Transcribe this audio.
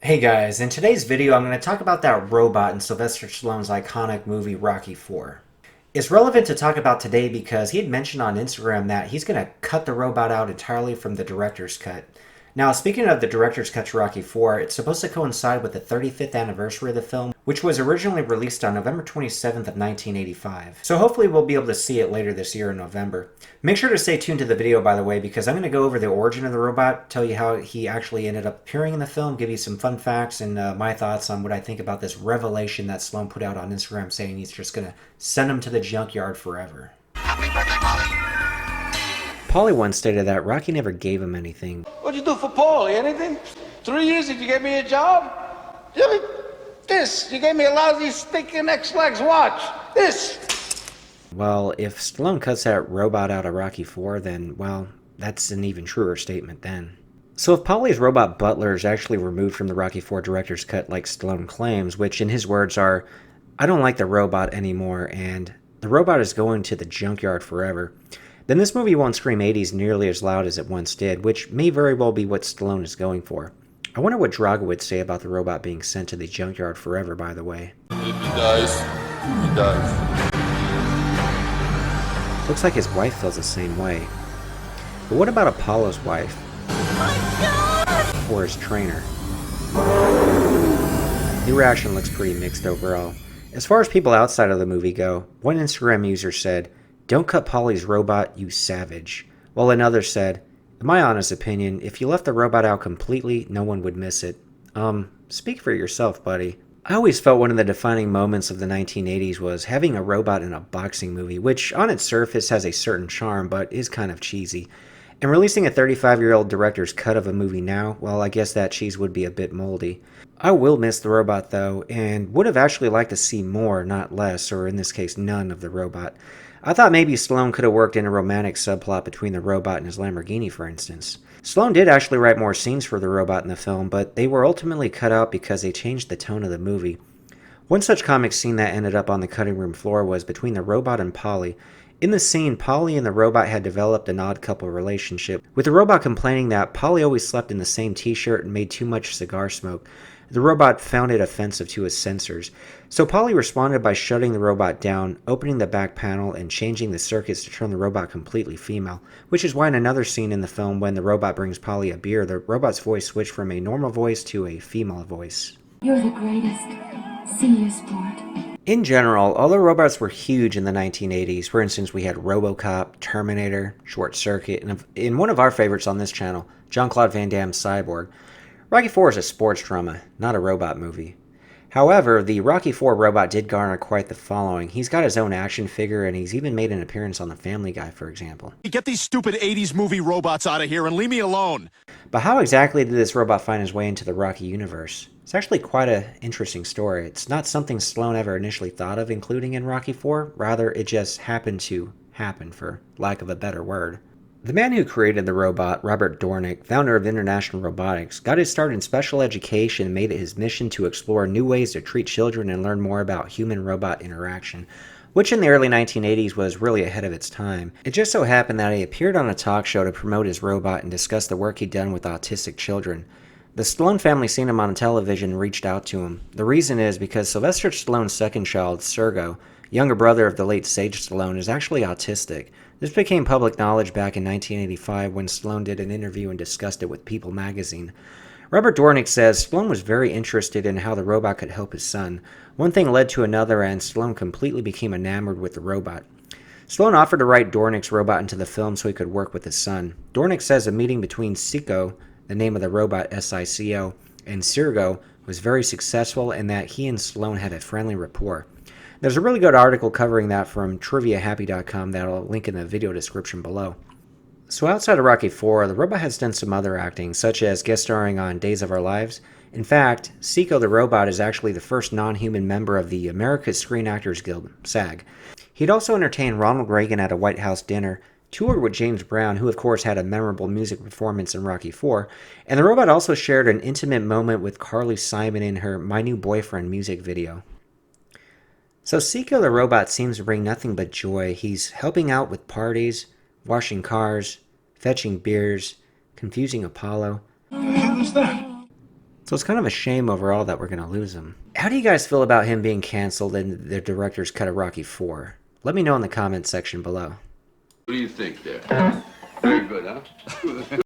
Hey guys, in today's video I'm going to talk about that robot in Sylvester Stallone's iconic movie Rocky 4. It's relevant to talk about today because he had mentioned on Instagram that he's going to cut the robot out entirely from the director's cut. Now, speaking of the director's cut to Rocky 4, it's supposed to coincide with the 35th anniversary of the film, which was originally released on November 27th of 1985. So hopefully we'll be able to see it later this year in November. Make sure to stay tuned to the video, by the way, because I'm going to go over the origin of the robot, tell you how he actually ended up appearing in the film, give you some fun facts and my thoughts on what I think about this revelation that Stallone put out on Instagram saying he's just going to send him to the junkyard forever. Paulie once stated that Rocky never gave him anything. What'd you do for Paulie? Anything? 3 years did you give me a job? This. You gave me a lousy stinking X-Legs watch. This. Well, if Stallone cuts that robot out of Rocky 4, then, well, that's an even truer statement then. So if Paulie's robot butler is actually removed from the Rocky 4 director's cut like Stallone claims, which in his words are, I don't like the robot anymore, and the robot is going to the junkyard forever, then this movie won't scream 80s nearly as loud as it once did, which may very well be what Stallone is going for. I wonder what Drago would say about the robot being sent to the junkyard forever, by the way. He dies. He dies. Looks like his wife feels the same way. But what about Apollo's wife? Or his trainer? The reaction looks pretty mixed overall. As far as people outside of the movie go, one Instagram user said, "Don't cut Paulie's robot, you savage." While another said, "In my honest opinion, if you left the robot out completely, no one would miss it." Speak for yourself, buddy. I always felt one of the defining moments of the 1980s was having a robot in a boxing movie, which on its surface has a certain charm, but is kind of cheesy. And releasing a 35-year-old director's cut of a movie now, well, I guess that cheese would be a bit moldy. I will miss the robot, though, and would have actually liked to see more, not less, or in this case, none of the robot. I thought maybe Stallone could have worked in a romantic subplot between the robot and his Lamborghini, for instance. Stallone did actually write more scenes for the robot in the film, but they were ultimately cut out because they changed the tone of the movie. One such comic scene that ended up on the cutting room floor was between the robot and Paulie. In the scene, Paulie and the robot had developed an odd couple relationship, with the robot complaining that Paulie always slept in the same t-shirt and made too much cigar smoke. The robot found it offensive to his sensors, so Paulie responded by shutting the robot down, opening the back panel, and changing the circuits to turn the robot completely female, which is why in another scene in the film when the robot brings Paulie a beer, the robot's voice switched from a normal voice to a female voice. You're the greatest. See you, sport. In general, although robots were huge in the 1980s, for instance, we had RoboCop, Terminator, Short Circuit, and in one of our favorites on this channel, Jean-Claude Van Damme's Cyborg, Rocky 4 is a sports drama, not a robot movie. However, the Rocky 4 robot did garner quite the following. He's got his own action figure, and he's even made an appearance on The Family Guy, for example. Get these stupid 80s movie robots out of here and leave me alone. But how exactly did this robot find his way into the Rocky universe? It's actually quite an interesting story. It's not something Stallone ever initially thought of including in Rocky 4. Rather, it just happened to happen, for lack of a better word. The man who created the robot, Robert Dornick, founder of International Robotics, got his start in special education and made it his mission to explore new ways to treat children and learn more about human-robot interaction, which in the early 1980s was really ahead of its time. It just so happened that he appeared on a talk show to promote his robot and discuss the work he'd done with autistic children. The Stallone family seen him on television and reached out to him. The reason is because Sylvester Stallone's second child, Sergo, younger brother of the late Sage Stallone, is actually autistic. This became public knowledge back in 1985 when Stallone did an interview and discussed it with People magazine. Robert Dornick says Stallone was very interested in how the robot could help his son. One thing led to another and Stallone completely became enamored with the robot. Stallone offered to write Dornick's robot into the film so he could work with his son. Dornick says a meeting between SICO, the name of the robot SICO, and Sergo was very successful and that he and Stallone had a friendly rapport. There's a really good article covering that from triviahappy.com that I'll link in the video description below. So outside of Rocky 4, the robot has done some other acting, such as guest starring on Days of Our Lives. In fact, SICO the robot is actually the first non-human member of the America's Screen Actors Guild, SAG. He'd also entertained Ronald Reagan at a White House dinner, toured with James Brown, who of course had a memorable music performance in Rocky 4, and the robot also shared an intimate moment with Carly Simon in her My New Boyfriend music video. So SICO the robot seems to bring nothing but joy. He's helping out with parties, washing cars, fetching beers, confusing Apollo. Who's that? So it's kind of a shame overall that we're going to lose him. How do you guys feel about him being canceled and the director's cut of Rocky 4? Let me know in the comments section below. What do you think there? Very good, huh?